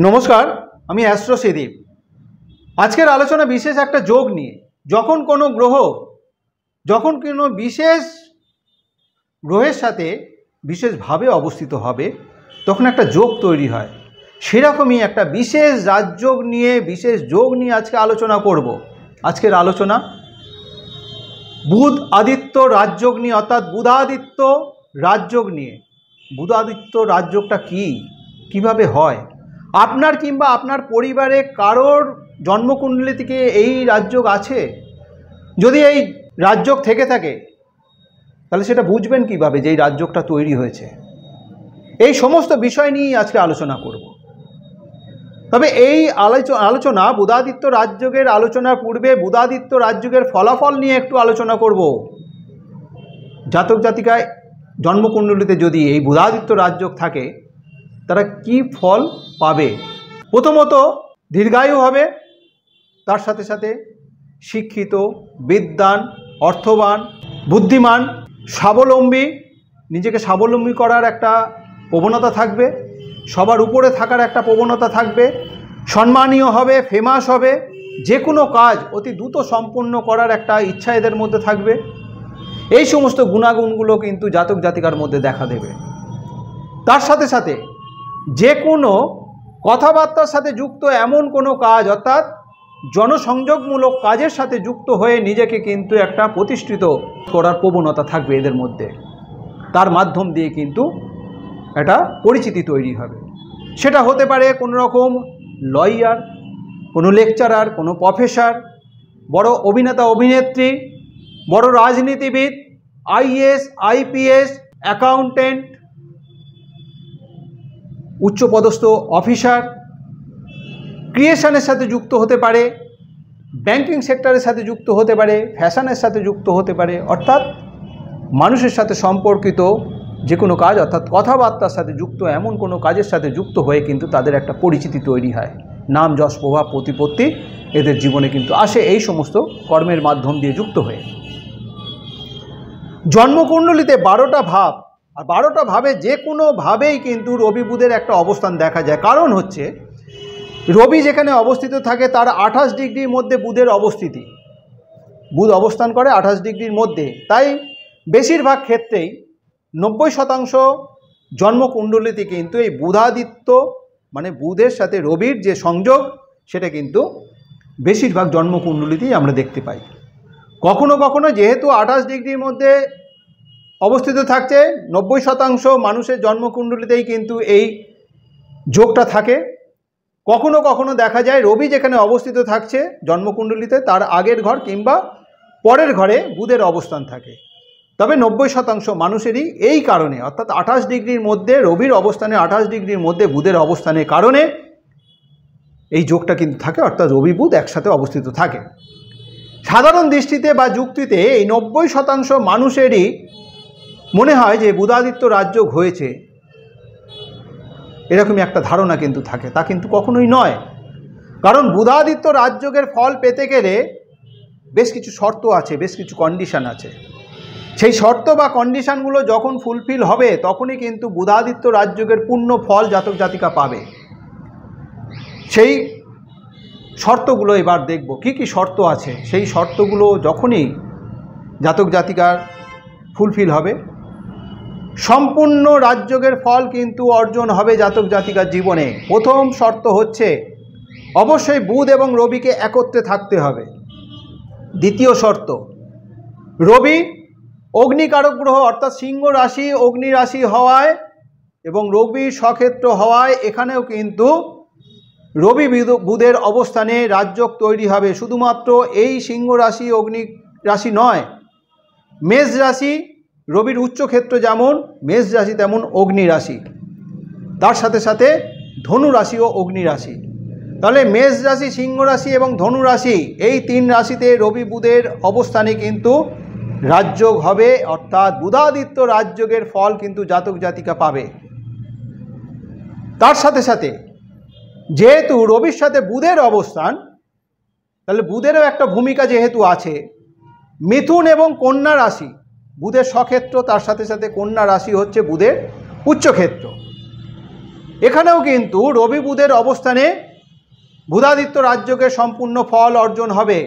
নমস্কার, আমি অ্যাস্ট্রো শ্রীদীপ। আজকের আলোচনা বিশেষ একটা যোগ নিয়ে। যখন কোনো বিশেষ গ্রহের সাথে বিশেষভাবে অবস্থিত হবে তখন একটা যোগ তৈরি হয়। সেরকমই একটা বিশেষ যোগ নিয়ে আজকে আলোচনা করব। আজকের আলোচনা বুধ আদিত্য রাজযোগ নিয়ে, অর্থাৎ বুধাদিত্য রাজযোগ নিয়ে। বুধাদিত্য রাজযোগটা কিভাবে হয়? আপনার কিংবা আপনার পরিবারে কারোর জন্মকুণ্ডলী থেকে এই রাজযোগ আছে? যদি এই রাজযোগ থেকে থাকে তাহলে সেটা বুঝবেন কিভাবে যে এই রাজযোগটা তৈরি হয়েছে। এই সমস্ত বিষয় নিয়েই আজকে আলোচনা করব। তবে এই আলোচনা বুধাদিত্য রাজযোগের আলোচনার পূর্বে বুধাদিত্য রাজযোগের ফলাফল নিয়ে একটু আলোচনা করব। জাতক জাতিকায় জন্মকুণ্ডলীতে যদি এই বুধাদিত্য রাজযোগ থাকে তারা কি ফল পাবে? প্রথমত দীর্ঘায়ু হবে, তার সাথে সাথে শিক্ষিত, বিদ্বান, অর্থবান, বুদ্ধিমান, স্বাবলম্বী, নিজেকে স্বাবলম্বী করার একটা প্রবণতা থাকবে, সবার উপরে থাকার একটা প্রবণতা থাকবে, সম্মানীয় হবে, ফেমাস হবে, যে কোনো কাজ অতি দ্রুত সম্পন্ন করার একটা ইচ্ছা এদের মধ্যে থাকবে। এই সমস্ত গুণাগুণগুলো কিন্তু জাতক জাতিকার মধ্যে দেখা দেবে। তার সাথে সাথে যে কোনো কথাবার্তার সাথে যুক্ত এমন কোনো কাজ, অর্থাৎ জনসংযোগমূলক কাজের সাথে যুক্ত হয়ে নিজেকে কিন্তু একটা প্রতিষ্ঠিত করার প্রবণতা থাকবে এদের মধ্যে। তার মাধ্যম দিয়ে কিন্তু একটা পরিচিতি তৈরি হবে। সেটা হতে পারে কোনো রকম লয়ার, কোনো লেকচারার, কোনো প্রফেসর, বড় অভিনেতা অভিনেত্রী, বড় রাজনীতিবিদ, আইএএস আইপিএস, অ্যাকাউন্টেন্ট, উচ্চপদস্থ অফিসার, ক্রিয়েশনের সাথে যুক্ত হতে পারে, ব্যাংকিং সেক্টরের সাথে যুক্ত হতে পারে, ফ্যাশনের সাথে যুক্ত হতে পারে, অর্থাৎ মানুষের সাথে সম্পর্কিত যে কোনো কাজ, অর্থাৎ কথাবার্তার সাথে যুক্ত এমন কোনো কাজের সাথে যুক্ত হয়ে কিন্তু তাদের একটা পরিচিতি তৈরি হয়। নাম, যশ, প্রভাব, প্রতিপত্তি এদের জীবনে কিন্তু আসে এই সমস্ত কর্মের মাধ্যম দিয়ে যুক্ত হয়ে। জন্মকুণ্ডলীতে 12টা ভাব, আর 12টা ভাবে যে কোনোভাবেই কিন্তু রবি বুধের একটা অবস্থান দেখা যায়। কারণ হচ্ছে রবি যেখানে অবস্থিত থাকে তার 28 ডিগ্রির মধ্যে বুধের অবস্থিতি। বুধ অবস্থান করে 28 ডিগ্রির মধ্যে। তাই বেশিরভাগ ক্ষেত্রেই 90% জন্মকুণ্ডলীতে কিন্তু এই বুধাদিত্য মানে বুধের সাথে রবির যে সংযোগ সেটা কিন্তু বেশিরভাগ জন্মকুণ্ডলীতেই আমরা দেখতে পাই। কখনো কখনো যেহেতু 28 ডিগ্রির মধ্যে অবস্থিত থাকছে, 90% মানুষের জন্মকুণ্ডলীতেই কিন্তু এই যোগটা থাকে। কখনো কখনো দেখা যায় রবি যেখানে অবস্থিত থাকছে জন্মকুণ্ডলীতে তার আগের ঘর কিংবা পরের ঘরে বুধের অবস্থান থাকে। তবে 90% মানুষেরই এই কারণে, অর্থাৎ 28 ডিগ্রির মধ্যে রবির অবস্থানে, 28 ডিগ্রির মধ্যে বুধের অবস্থানের কারণে এই যোগটা কিন্তু থাকে, অর্থাৎ রবি বুধ একসাথে অবস্থিত থাকে। সাধারণ দৃষ্টিতে বা যুক্তিতে এই 90% মানুষেরই মনে হয় যে বুধাদিত্য রাজযোগ হয়েছে, এরকমই একটা ধারণা কিন্তু থাকে। তা কিন্তু কখনোই নয়। কারণ বুধাদিত্য রাজযোগের ফল পেতে গেলে বেশ কিছু শর্ত আছে, বেশ কিছু কন্ডিশন আছে। সেই শর্ত বা কন্ডিশনগুলো যখন ফুলফিল হবে তখনই কিন্তু বুধাদিত্য রাজযোগের পূর্ণ ফল জাতক জাতিকা পাবে। সেই শর্তগুলো এবার দেখব কি কি শর্ত আছে। সেই শর্তগুলো যখনই জাতক জাতিকার ফুলফিল হবে সম্পূর্ণ রাজযোগের ফল কিন্তু অর্জন হবে জাতক জাতিকার জীবনে। প্রথম শর্ত হচ্ছে অবশ্যই বুধ এবং রবিকে একত্রে থাকতে হবে। দ্বিতীয় শর্ত, রবি অগ্নিকারক গ্রহ, অর্থাৎ সিংহ রাশি অগ্নি রাশি হওয়ায় এবং রবি স্বক্ষেত্র হওয়ায় এখানেও কিন্তু রবি বুধের অবস্থানে রাজযোগ তৈরি হবে। শুধুমাত্র এই সিংহ রাশি অগ্নি রাশি নয়, মেষ রাশি রবির উচ্চক্ষেত্র যেমন মেষ রাশি তেমন অগ্নি রাশি, তার সাথে সাথে ধনু রাশি ও অগ্নি রাশি। তাহলে মেষ রাশি, সিংহ রাশি এবং ধনু রাশি এই 3 রাশিতে রবি বুধের অবস্থানে কিন্তু রাজযোগ হবে, অর্থাৎ বুধাদিত্য রাজযোগের ফল কিন্তু জাতক জাতিকা পাবে। তার সাথে সাথে যেহেতু রবির সাথে বুধের অবস্থান, তাহলে বুধেরও একটা ভূমিকা যেহেতু আছে। মিথুন এবং কন্যা রাশি বুধের স্বক্ষেত্র, তার সাথে সাথে কন্যা রাশি হচ্ছে বুধের উচ্চক্ষেত্র। এখানেও কিন্তু রবি বুধের অবস্থানে বুধাদিত্য রাজযোগের সম্পূর্ণ ফল অর্জন হবে।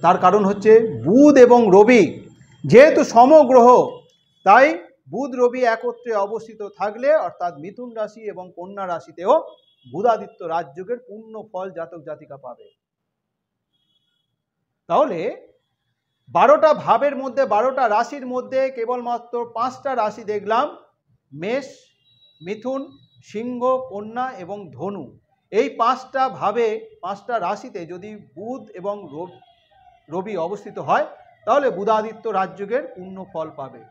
তার কারণ হচ্ছে বুধ এবং রবি যেহেতু সমগ্রহ, তাই বুধ রবি একত্রে অবস্থিত থাকলে অর্থাৎ মিথুন রাশি এবং কন্যা রাশিতেও বুধাদিত্য রাজযোগের পূর্ণ ফল জাতক জাতিকা পাবে। তাহলে 12টা ভাবের মধ্যে 12টা রাশির মধ্যে কেবলমাত্র 5টা রাশি দেখলাম, মেষ, মিথুন, সিংহ, কন্যা এবং ধনু। এই 5টা ভাবে 5টা রাশিতে যদি বুধ এবং রবি অবস্থিত হয় তাহলে বুধাদিত্য রাজযোগের পূর্ণ ফল পাবে।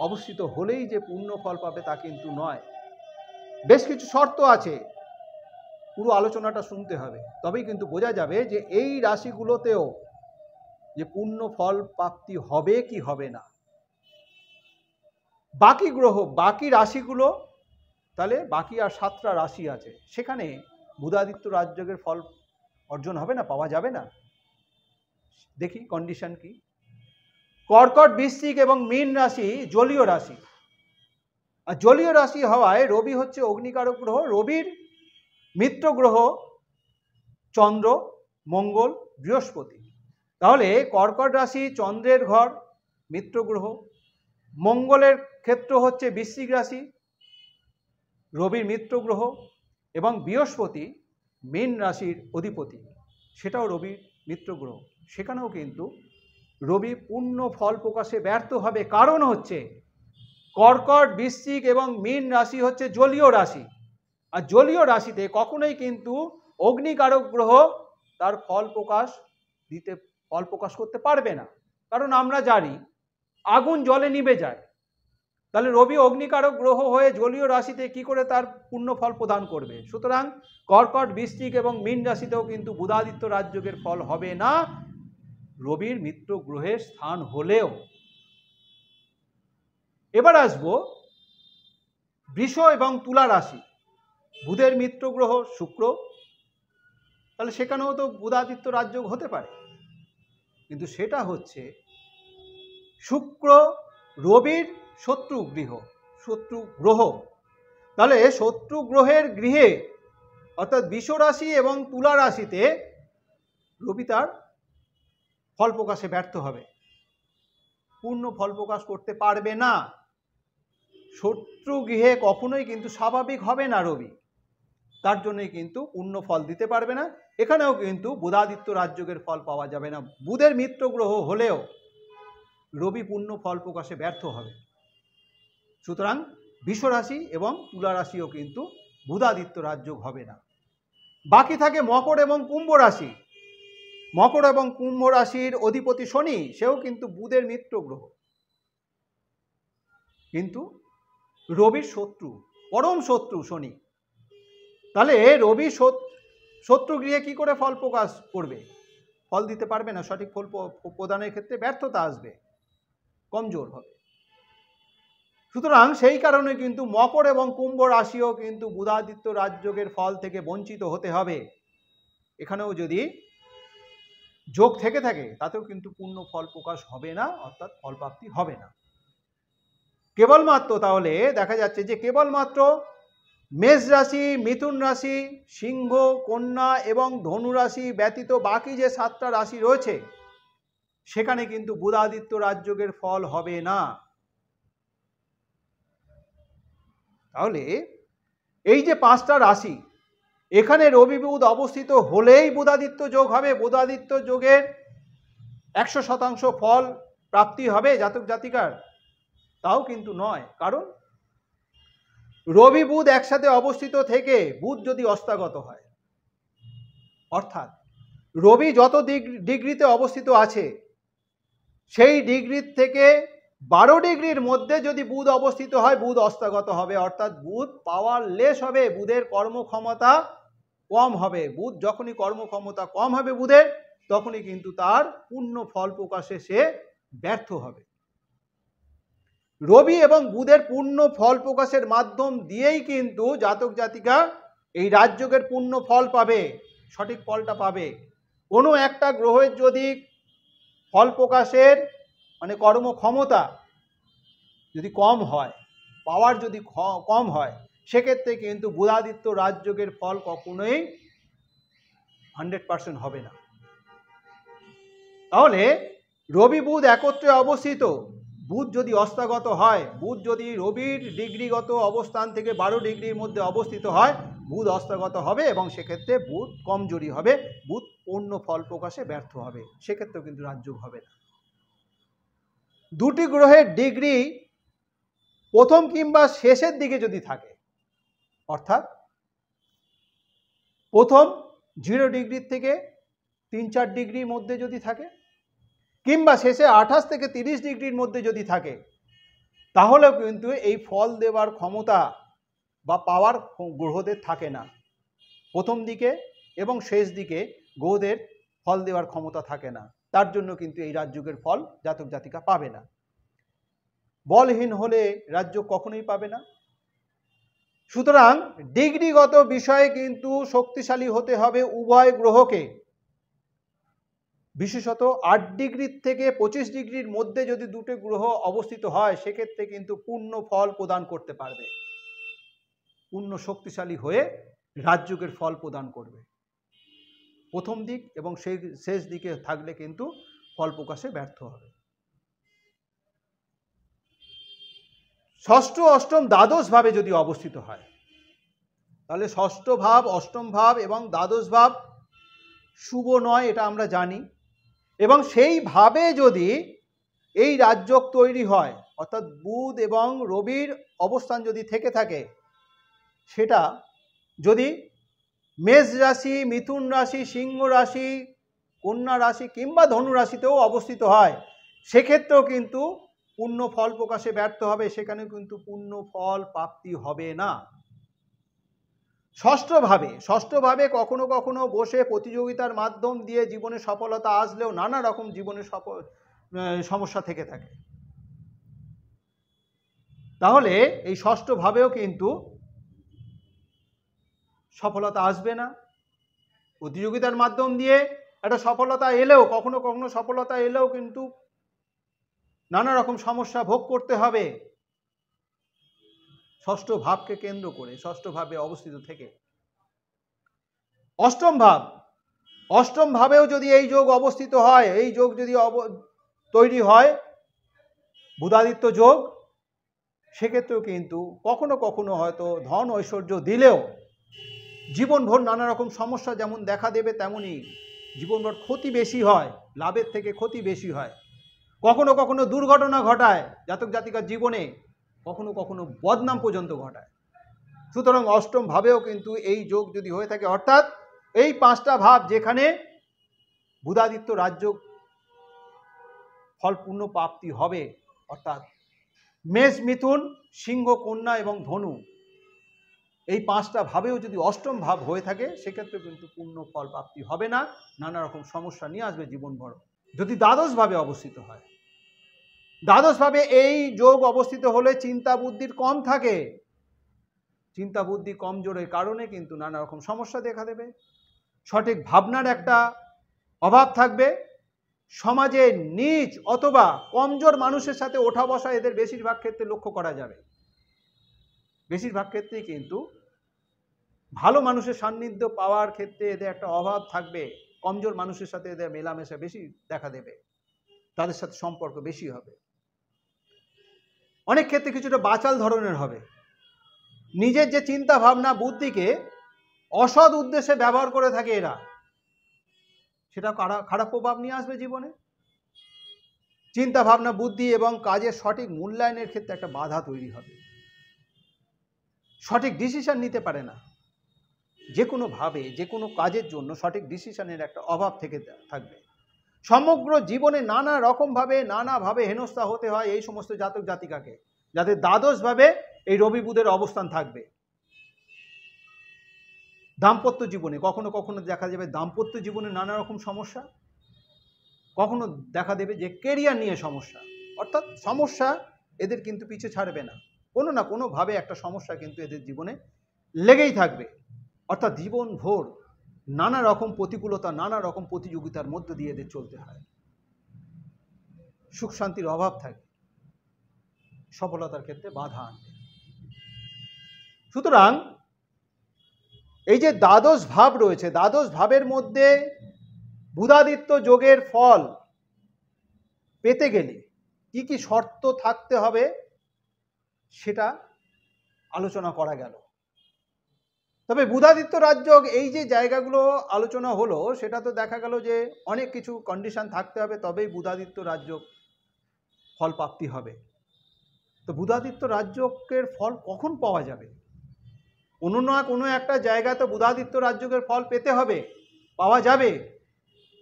অবস্থিত হলেই যে পূর্ণ ফল পাবে তা কিন্তু নয়, বেশ কিছু শর্ত আছে, পুরো আলোচনাটা শুনতে হবে, তবেই কিন্তু বোঝা যাবে যে এই রাশিগুলোতেও যে পূর্ণ ফল প্রাপ্তি হবে কি হবে না। বাকি গ্রহ, বাকি রাশিগুলো, তাহলে বাকি আর 7টা রাশি আছে, সেখানে বুধাদিত্য রাজযোগের ফল অর্জন হবে না, পাওয়া যাবে না। দেখি কন্ডিশন কি। কর্কট, বৃশ্চিক এবং মীন রাশি জলীয় রাশি, আর জলীয় রাশি হওয়ায় রবি হচ্ছে অগ্নিকারক গ্রহ। রবির মিত্র গ্রহ চন্দ্র, মঙ্গল, বৃহস্পতি। তাহলে কর্কট রাশি চন্দ্রের ঘর, মিত্র গ্রহ। মঙ্গলের ক্ষেত্র হচ্ছে বৃশ্চিক রাশি, রবির মিত্র গ্রহ, এবং বৃহস্পতি মীন রাশির অধিপতি, সেটাও রবির মিত্র গ্রহ। সেখানেও কিন্তু রবি পূর্ণ ফল প্রকাশে ব্যর্থ হবে। কারণ হচ্ছে কর্কট, বৃশ্চিক এবং মীন রাশি হচ্ছে জলীয় রাশি, আর জলীয় রাশিতে কখনোই কিন্তু অগ্নিকারক গ্রহ তার ফল প্রকাশ করতে পারবে না। কারণ আমরা জানি আগুন জলে নিভে যায়, তাহলে রবি অগ্নিকারক গ্রহ হয়ে জলীয় রাশিতে কি করে তার পূর্ণ ফল প্রদান করবে? সুতরাং কর্কট, বৃশ্চিক এবং মীন রাশিতেও কিন্তু বুধাদিত্য রাজযোগের ফল হবে না, রবির মিত্র গ্রহের স্থান হলেও। এবার আসবো বৃষ এবং তুলা রাশি, বুধের মিত্র গ্রহ শুক্র, তাহলে সেখানেও তো বুধাদিত্য রাজযোগ হতে পারে, কিন্তু সেটা হচ্ছে শুক্র রবির শত্রু গ্রহ। তাহলে শত্রু গ্রহের গৃহে অর্থাৎ বৃষ রাশি এবং তুলা রাশিতে রবি তার ফল প্রকাশে ব্যর্থ হবে, পূর্ণ ফল প্রকাশ করতে পারবে না। শত্রু গৃহে কখনোই কিন্তু স্বাভাবিক হবে না রবি, তার জন্যই কিন্তু পূর্ণ ফল দিতে পারবে না। এখানেও কিন্তু বুধাদিত্য রাজযোগের ফল পাওয়া যাবে না, বুধের মিত্র গ্রহ হলেও রবি পূর্ণ ফল প্রকাশে ব্যর্থ হবে। সুতরাং বৃষ রাশি এবং তুলা রাশিও কিন্তু বুধাদিত্য রাজযোগ হবে না। বাকি থাকে মকর এবং কুম্ভ রাশি। মকর এবং কুম্ভ রাশির অধিপতি শনি, সেও কিন্তু বুধের মিত্র গ্রহ, কিন্তু রবির শত্রু, পরম শত্রু শনি। তাহলে রবি শত্রু গৃহে কি করে ফল প্রকাশ করবে? ফল দিতে পারবে না, সঠিক ফল প্রদানের ক্ষেত্রে ব্যর্থতা আসবে, কমজোর হবে। সুতরাং সেই কারণে কিন্তু মকর এবং কুম্ভ রাশিও কিন্তু বুধাদিত্য রাজযোগের ফল থেকে বঞ্চিত হতে হবে। এখানেও যদি যোগ থেকে থাকে তাতেও কিন্তু পূর্ণ ফল প্রকাশ হবে না, অর্থাৎ ফলপ্রাপ্তি হবে না। কেবলমাত্র তাহলে দেখা যাচ্ছে যে কেবলমাত্র মেষ রাশি, মিথুন রাশি, সিংহ, কন্যা এবং ধনু রাশি ব্যতীত বাকি যে 7টা রাশি রয়েছে সেখানে কিন্তু বুধাদিত্য রাজযোগের ফল হবে না। তাহলে এই যে 5টা রাশি, এখানে রবি বুধ অবস্থিত হলেই বুধাদিত্য যোগ হবে, বুধাদিত্য যোগের 100% ফল প্রাপ্তি হবে জাতক জাতিকার, তাও কিন্তু নয়। কারণ রবি বুধ একসাথে অবস্থিত থেকে বুধ যদি অস্তাগত হয়, অর্থাৎ রবি যত ডিগ্রিতে অবস্থিত আছে সেই ডিগ্রি থেকে 12 ডিগ্রির মধ্যে যদি বুধ অবস্থিত হয় বুধ অস্তাগত হবে, অর্থাৎ বুধ পাওয়ারলেস হবে, বুধের কর্মক্ষমতা কম হবে। বুধ যখনই কর্মক্ষমতা কম হবে বুধের, তখনই কিন্তু তার পূর্ণ ফল প্রকাশে সে ব্যর্থ হবে। রবি এবং বুধের পূর্ণ ফল প্রকাশের মাধ্যম দিয়েই কিন্তু জাতক জাতিকা এই রাজযোগের পূর্ণ ফল পাবে, সঠিক ফলটা পাবে। কোনো একটা গ্রহের যদি ফল প্রকাশের মানে কর্মক্ষমতা যদি কম হয়, পাওয়ার যদি কম হয়, সেক্ষেত্রে কিন্তু বুধাদিত্য রাজযোগের ফল কখনোই 100% হবে না। তাহলে রবি বুধ একত্রে অবস্থিত, বুধ যদি অস্তাগত হয়, বুধ যদি রবির ডিগ্রিগত অবস্থান থেকে 12 ডিগ্রির মধ্যে অবস্থিত হয়, বুধ অস্তাগত হবে এবং সেক্ষেত্রে বুধ কমজোরি হবে, বুধ পূর্ণ ফল প্রকাশে ব্যর্থ হবে, সেক্ষেত্রেও কিন্তু রাজযোগ হবে না। দুটি গ্রহের ডিগ্রি প্রথম কিংবা শেষের দিকে যদি থাকে, অর্থাৎ প্রথম 0 ডিগ্রির থেকে 3-4 ডিগ্রির মধ্যে যদি থাকে, কিংবা শেষে 28 থেকে 30 ডিগ্রির মধ্যে যদি থাকে, তাহলেও কিন্তু এই ফল দেওয়ার ক্ষমতা বা পাওয়ার গ্রহদের থাকে না। প্রথম দিকে এবং শেষ দিকে গ্রহদের ফল দেওয়ার ক্ষমতা থাকে না, তার জন্য কিন্তু এই রাজযোগের ফল জাতক জাতিকা পাবে না। বলহীন হলে রাজযোগ কখনোই পাবে না। সুতরাং ডিগ্রিগত বিষয়ে কিন্তু শক্তিশালী হতে হবে উভয় গ্রহকে। বিশেষত 8 ডিগ্রির থেকে 25 ডিগ্রির মধ্যে যদি দুটো গ্রহ অবস্থিত হয়, সেক্ষেত্রে কিন্তু পূর্ণ ফল প্রদান করতে পারবে, পূর্ণ শক্তিশালী হয়ে রাজযোগের ফল প্রদান করবে। প্রথম দিক এবং শেষ দিকে থাকলে কিন্তু ফল প্রকাশে ব্যর্থ হবে। ষষ্ঠ, অষ্টম, দ্বাদশ ভাবে যদি অবস্থিত হয়, তাহলে ষষ্ঠ ভাব, অষ্টম ভাব এবং দ্বাদশ ভাব শুভ নয়, এটা আমরা জানি। এবং সেইভাবে যদি এই রাজযোগ তৈরি হয়, অর্থাৎ বুধ এবং রবির অবস্থান যদি থেকে থাকে, সেটা যদি মেষ রাশি, মিথুন রাশি, সিংহ রাশি, কন্যা রাশি কিংবা ধনু রাশিতেও অবস্থিত হয়, সেক্ষেত্রেও কিন্তু পূর্ণ ফল প্রকাশে ব্যর্থ হবে, সেখানে কিন্তু পূর্ণ ফল প্রাপ্তি হবে না। ষষ্ঠভাবে কখনো কখনো বসে প্রতিযোগিতার মাধ্যম দিয়ে জীবনে সফলতা আসলেও নানা রকম জীবনে সমস্যা থেকে থাকে। তাহলে এই ষষ্ঠভাবেও কিন্তু সফলতা আসবে না। প্রতিযোগিতার মাধ্যম দিয়ে একটা সফলতা এলেও, কখনো কখনো সফলতা এলেও কিন্তু নানা রকম সমস্যা ভোগ করতে হবে ষষ্ঠ ভাবকে কেন্দ্র করে, ষষ্ঠ ভাবে অবস্থিত থেকে। অষ্টম ভাবেও যদি এই যোগ অবস্থিত হয়, এই যোগ যদি তৈরি হয়, বুধাদিত্য যোগ, সেক্ষেত্রেও কিন্তু কখনো কখনো হয়তো ধন ঐশ্বর্য দিলেও জীবনভর নানা রকম সমস্যা যেমন দেখা দেবে, তেমনি জীবনভর ক্ষতি বেশি হয়, লাভের থেকে ক্ষতি বেশি হয়। কখনো কখনো দুর্ঘটনা ঘটায় জাতক জাতিকার জীবনে, কখনো কখনো বদনাম পর্যন্ত ঘটায়। সুতরাং অষ্টম ভাবেও কিন্তু এই যোগ যদি হয়ে থাকে, অর্থাৎ এই 5টা ভাব যেখানে বুধাদিত্য রাজযোগ ফলপূর্ণ প্রাপ্তি হবে, অর্থাৎ মেষ, মিথুন, সিংহ, কন্যা এবং ধনু, এই 5টা ভাবেও যদি অষ্টম ভাব হয়ে থাকে, সেক্ষেত্রে কিন্তু পূর্ণ ফল প্রাপ্তি হবে না, নানা রকম সমস্যা নিয়ে আসবে জীবনভর। যদি দ্বাদশ ভাবে অবস্থিত হয়, দ্বাদশ ভাবে এই যোগ অবস্থিত হলে চিন্তা বুদ্ধির কম থাকে, চিন্তা বুদ্ধি কমজোরের কারণে কিন্তু নানা রকম সমস্যা দেখা দেবে, সঠিক ভাবনার একটা অভাব থাকবে, সমাজে নীচ অথবা কমজোর মানুষের সাথে ওঠা বসা এদের বেশিরভাগ ক্ষেত্রে লক্ষ্য করা যাবে। বেশিরভাগ ক্ষেত্রেই কিন্তু ভালো মানুষের সান্নিধ্য পাওয়ার ক্ষেত্রে এদের একটা অভাব থাকবে, কমজোর মানুষের সাথে এদের মেলামেশা বেশি দেখা দেবে, তাদের সাথে সম্পর্ক বেশি হবে। অনেক ক্ষেত্রে কিছুটা বাচাল ধরনের হবে, নিজের যে চিন্তা ভাবনা বুদ্ধিকে অসৎ উদ্দেশ্যে ব্যবহার করে থাকে এরা, সেটা খারাপ প্রভাব নিয়ে আসবে জীবনে। চিন্তা ভাবনা বুদ্ধি এবং কাজের সঠিক মূল্যায়নের ক্ষেত্রে একটা বাধা তৈরি হবে, সঠিক ডিসিশন নিতে পারে না, যে কোনোভাবে যে কোনো কাজের জন্য সঠিক ডিসিশনের একটা অভাব থেকে থাকবে। সমগ্র জীবনে নানা রকমভাবে নানাভাবে হেনস্থা হতে হয় এই সমস্ত জাতক জাতিকাকে, যাদের দ্বাদশভাবে এই রবি বুধের অবস্থান থাকবে। দাম্পত্য জীবনে কখনো কখনো দেখা যাবে দাম্পত্য জীবনে নানা রকম সমস্যা, কখনো দেখা দেবে যে কেরিয়ার নিয়ে সমস্যা, অর্থাৎ সমস্যা এদের কিন্তু পিছু ছাড়বে না, কোনো না কোনোভাবে একটা সমস্যা কিন্তু এদের জীবনে লেগেই থাকবে। অর্থাৎ জীবনভর নানা রকম প্রতিকূলতা, নানা রকম প্রতিযোগিতার মধ্য দিয়ে এদের চলতে হয়, সুখ শান্তির অভাব থাকে, সফলতার ক্ষেত্রে বাধা আনবে। সুতরাং এই যে দ্বাদশ ভাব রয়েছে, দ্বাদশ ভাবের মধ্যে বুধাদিত্য যোগের ফল পেতে গেলে কি কি শর্ত থাকতে হবে সেটা আলোচনা করা গেল। তবে বুধাদিত্য রাজযোগ এই যে জায়গাগুলো আলোচনা হলো, সেটা তো দেখা গেল যে অনেক কিছু কন্ডিশন থাকতে হবে, তবেই বুধাদিত্য রাজযোগ ফল প্রাপ্তি হবে। তো বুধাদিত্য রাজযোগের ফল কখন পাওয়া যাবে? কোনো না কোনো একটা জায়গায় তো বুধাদিত্য রাজযোগের ফল পেতে হবে, পাওয়া যাবে।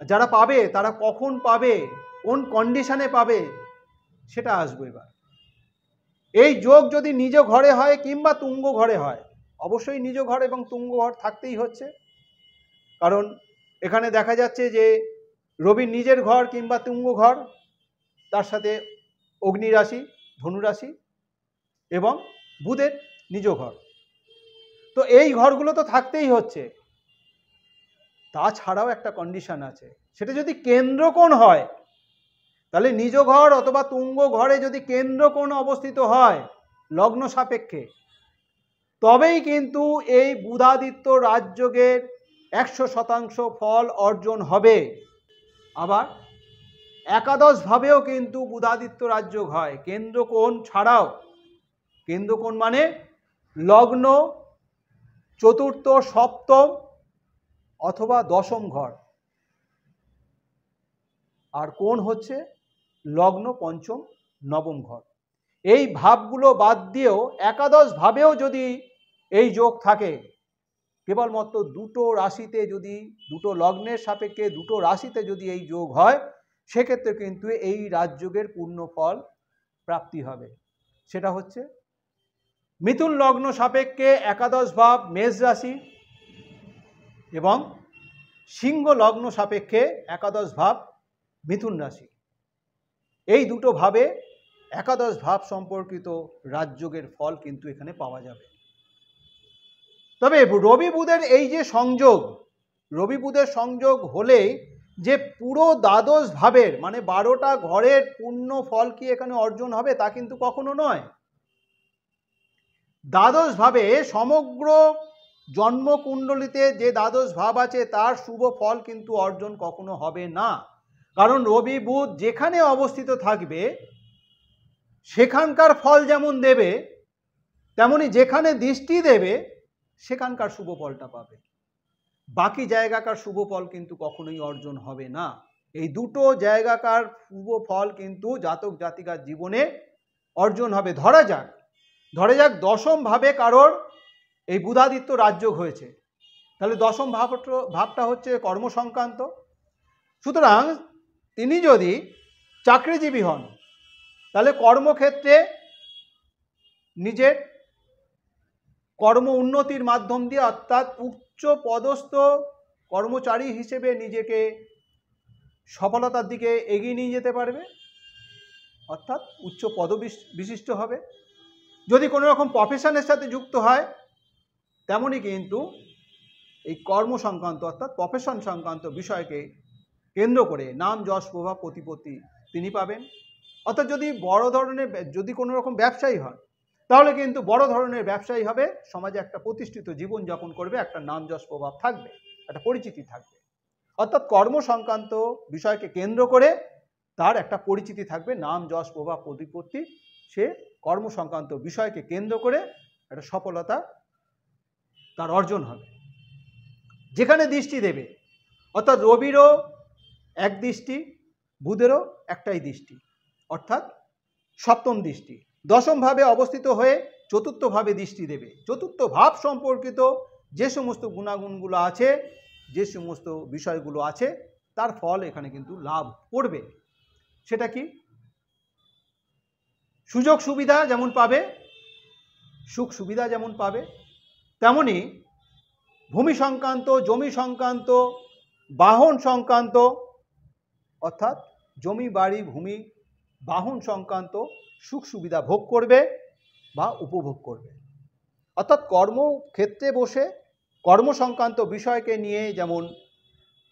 যারা পাবে তারা কখন পাবে, কোন কন্ডিশনে পাবে, সেটা আসবে এবার। এই যোগ যদি নিজ ঘরে হয় কিংবা তুঙ্গ ঘরে হয়, অবশ্যই নিজ ঘর এবং তুঙ্গ ঘর থাকতেই হচ্ছে, কারণ এখানে দেখা যাচ্ছে যে রবির নিজের ঘর কিংবা তুঙ্গ ঘর, তার সাথে অগ্নি রাশি ধনুরাশি এবং বুধের নিজ ঘর, তো এই ঘরগুলো তো থাকতেই হচ্ছে। তাছাড়াও একটা কন্ডিশন আছে, সেটা যদি কেন্দ্রকোণ হয়, তাহলে নিজ ঘর অথবা তুঙ্গ ঘরে যদি কেন্দ্রকোণ অবস্থিত হয় লগ্ন সাপেক্ষে, তবেই কিন্তু এই বুধাদিত্য রাজযোগের 100% ফল অর্জন হবে। আবার একাদশ ভাবেও কিন্তু বুধাদিত্য রাজযোগ হয় কেন্দ্রকোণ ছাড়াও। কেন্দ্রকোণ মানে লগ্ন, চতুর্থ, সপ্তম অথবা দশম ঘর, আর কোণ হচ্ছে লগ্ন, পঞ্চম, নবম ঘর। এই ভাবগুলো বাদ দিয়েও একাদশ ভাবেও যদি এই যোগ থাকে, কেবলমাত্র দুটো রাশিতে যদি, দুটো লগ্নের সাপেক্ষে দুটো রাশিতে যদি এই যোগ হয়, সেক্ষেত্রে কিন্তু এই রাজযোগের পূর্ণ ফল প্রাপ্তি হবে। সেটা হচ্ছে মিথুন লগ্ন সাপেক্ষে একাদশ ভাব মেষ রাশি এবং সিংহ লগ্ন সাপেক্ষে একাদশ ভাব মিথুন রাশি। এই দুটো ভাবে একাদশ ভাব সম্পর্কিত রাজযোগের ফল কিন্তু এখানে পাওয়া যাবে। তবে রবি বুধের এই যে সংযোগ, রবি বুধের সংযোগ হলেই যে পুরো দ্বাদশ ভাবের মানে 12টা ঘরের পূর্ণ ফল কি এখানে অর্জন হবে, তা কিন্তু কখনো নয়। দ্বাদশ ভাবে সমগ্র জন্মকুণ্ডলিতে যে দ্বাদশ ভাব আছে তার শুভ ফল কিন্তু অর্জন কখনো হবে না। কারণ রবি বুধ যেখানে অবস্থিত থাকবে সেখানকার ফল যেমন দেবে, তেমনি যেখানে দৃষ্টি দেবে সেখানকার শুভ ফলটা পাবে। বাকি জায়গাকার শুভ ফল কিন্তু কখনোই অর্জন হবে না। এই দুটো জায়গাকার শুভ ফল কিন্তু জাতক জাতিকার জীবনে অর্জন হবে। ধরা যাক দশম ভাবে কারোর এই বুধাদিত্য রাজযোগ হয়েছে, তাহলে দশম ভাবটা হচ্ছে কর্ম সংক্রান্ত। সুতরাং তিনি যদি চাকরিজীবী হন, তাহলে কর্মক্ষেত্রে নিজের কর্ম উন্নতির মাধ্যম দিয়ে, অর্থাৎ উচ্চ পদস্থ কর্মচারী হিসেবে নিজেকে সফলতার দিকে এগিয়ে নিয়ে যেতে পারবে, অর্থাৎ উচ্চ পদবিশিষ্ট হবে। যদি কোনো রকম প্রফেশনের সাথে যুক্ত হয়, তেমনই কিন্তু এই কর্ম সংক্রান্ত অর্থাৎ প্রফেশন সংক্রান্ত বিষয়কে কেন্দ্র করে নাম, যশ, প্রভাব, প্রতিপত্তি তিনি পাবেন। অর্থাৎ যদি বড় ধরনের, যদি কোনো রকম ব্যবসায়ী হন, তাহলে কিন্তু বড় ধরনের ব্যবসায়ী হবে, সমাজে একটা প্রতিষ্ঠিত জীবনযাপন করবে, একটা নাম, যশ, প্রভাব থাকবে, একটা পরিচিতি থাকবে। অর্থাৎ কর্ম সংক্রান্ত বিষয়কে কেন্দ্র করে তার একটা পরিচিতি থাকবে, নাম, যশ, প্রভাব, প্রতিপত্তি। সে কর্ম সংক্রান্ত বিষয়কে কেন্দ্র করে একটা সফলতা তার অর্জন হবে। যেখানে দৃষ্টি দেবে, অর্থাৎ রবিরও এক দৃষ্টি, বুধেরও একটাই দৃষ্টি, অর্থাৎ সপ্তম দৃষ্টি। দশম ভাবে অবস্থিত হয়ে চতুর্থ ভাবে দৃষ্টি দেবে। চতুর্থ ভাব সম্পর্কিত যে সমস্ত গুণাগুণগুলো আছে, যে সমস্ত বিষয়গুলো আছে, তার ফল এখানে কিন্তু লাভ করবে। সেটা কি? সুযোগ সুবিধা যেমন পাবে, সুখ সুবিধা যেমন পাবে, তেমনি ভূমি সংক্রান্ত, জমি সংক্রান্ত, বাহন সংক্রান্ত, অর্থাৎ জমি, বাড়ি, ভূমি, বাহন সংক্রান্ত সুখ সুবিধা ভোগ করবে বা উপভোগ করবে। অর্থাৎ কর্মক্ষেত্রে বসে কর্ম সংক্রান্ত বিষয়কে নিয়ে যেমন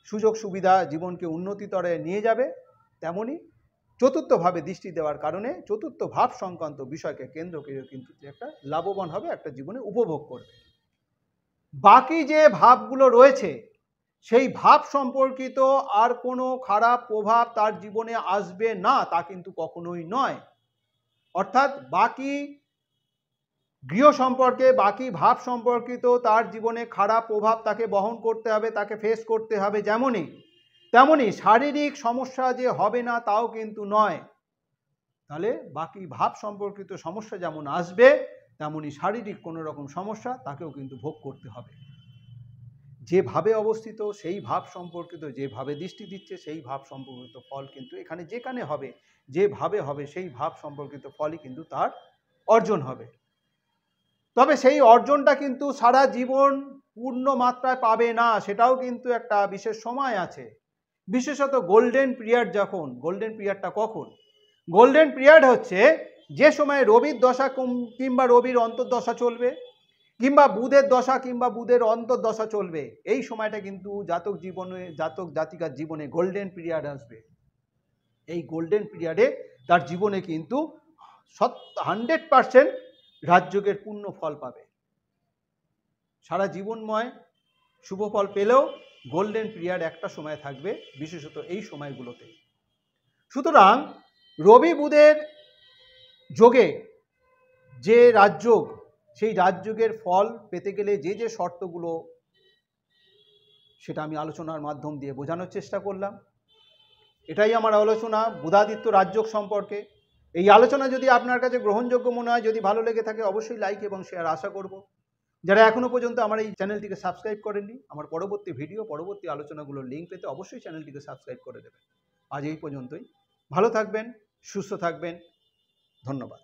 সুযোগ সুবিধা জীবনকে উন্নতিতরে নিয়ে যাবে, তেমনি চতুর্থভাবে দৃষ্টি দেওয়ার কারণে চতুর্থ ভাব সংক্রান্ত বিষয়কে কেন্দ্র করে কিন্তু একটা লাভবান হবে, একটা জীবনে উপভোগ করবে। বাকি যে ভাবগুলো রয়েছে সেই ভাব সম্পর্কিত আর কোনো খারাপ প্রভাব তার জীবনে আসবে না, তা কিন্তু কখনোই নয়। অর্থাৎ বাকি গৃহ সম্পর্কে, বাকি ভাব সম্পর্কিত তার জীবনে খারাপ প্রভাব তাকে বহন করতে হবে, তাকে ফেস করতে হবে, তেমনি শারীরিক সমস্যা যে হবে না তাও কিন্তু নয়। তাহলে বাকি ভাব সম্পর্কিত সমস্যা যেমন আসবে, তেমনি শারীরিক কোনো রকম সমস্যা তাকেও কিন্তু ভোগ করতে হবে। যেভাবে অবস্থিত সেই ভাব সম্পর্কিত, যেভাবে দৃষ্টি দিচ্ছে সেই ভাব সম্পর্কিত ফল কিন্তু এখানে যেখানে হবে, যেভাবে হবে সেই ভাব সম্পর্কিত ফলই কিন্তু তার অর্জন হবে। তবে সেই অর্জনটা কিন্তু সারা জীবন পূর্ণ মাত্রায় পাবে না, সেটাও কিন্তু একটা বিশেষ সময় আছে। বিশেষত গোল্ডেন পিরিয়ড যখন, গোল্ডেন পিরিয়ডটা কখন? গোল্ডেন পিরিয়ড হচ্ছে যে সময় রবির দশা কিংবা রবির অন্তর্দশা চলবে, কিংবা বুধের দশা কিংবা বুধের অন্তর্দশা চলবে। এই সময়টা কিন্তু জাতক জাতিকার জীবনে গোল্ডেন পিরিয়ড আসবে। এই গোল্ডেন পিরিয়ডে তার জীবনে কিন্তু 100% রাজযোগের পূর্ণ ফল পাবে। সারা জীবনময় শুভ ফল পেলেও গোল্ডেন পিরিয়ড একটা সময় থাকবে, বিশেষত এই সময়গুলোতে। সুতরাং রবি বুধের যোগে যে রাজযোগ, সেই রাজযোগের ফল পেতে গেলে যে যে শর্তগুলো, সেটা আমি আলোচনার মাধ্যম দিয়ে বোঝানোর চেষ্টা করলাম। এটাই আমার আলোচনা বুধাদিত্য রাজযোগ সম্পর্কে। এই আলোচনা যদি আপনার কাছে গ্রহণযোগ্য মনে হয়, যদি ভালো লেগে থাকে, অবশ্যই লাইক এবং শেয়ার আশা করব। যারা এখনও পর্যন্ত আমার এই চ্যানেলটিকে সাবস্ক্রাইব করেননি, আমার পরবর্তী ভিডিও, পরবর্তী আলোচনাগুলোর লিঙ্ক পেতে অবশ্যই চ্যানেলটিকে সাবস্ক্রাইব করে দেবেন। আজ এই পর্যন্তই। ভালো থাকবেন, সুস্থ থাকবেন। ধন্যবাদ।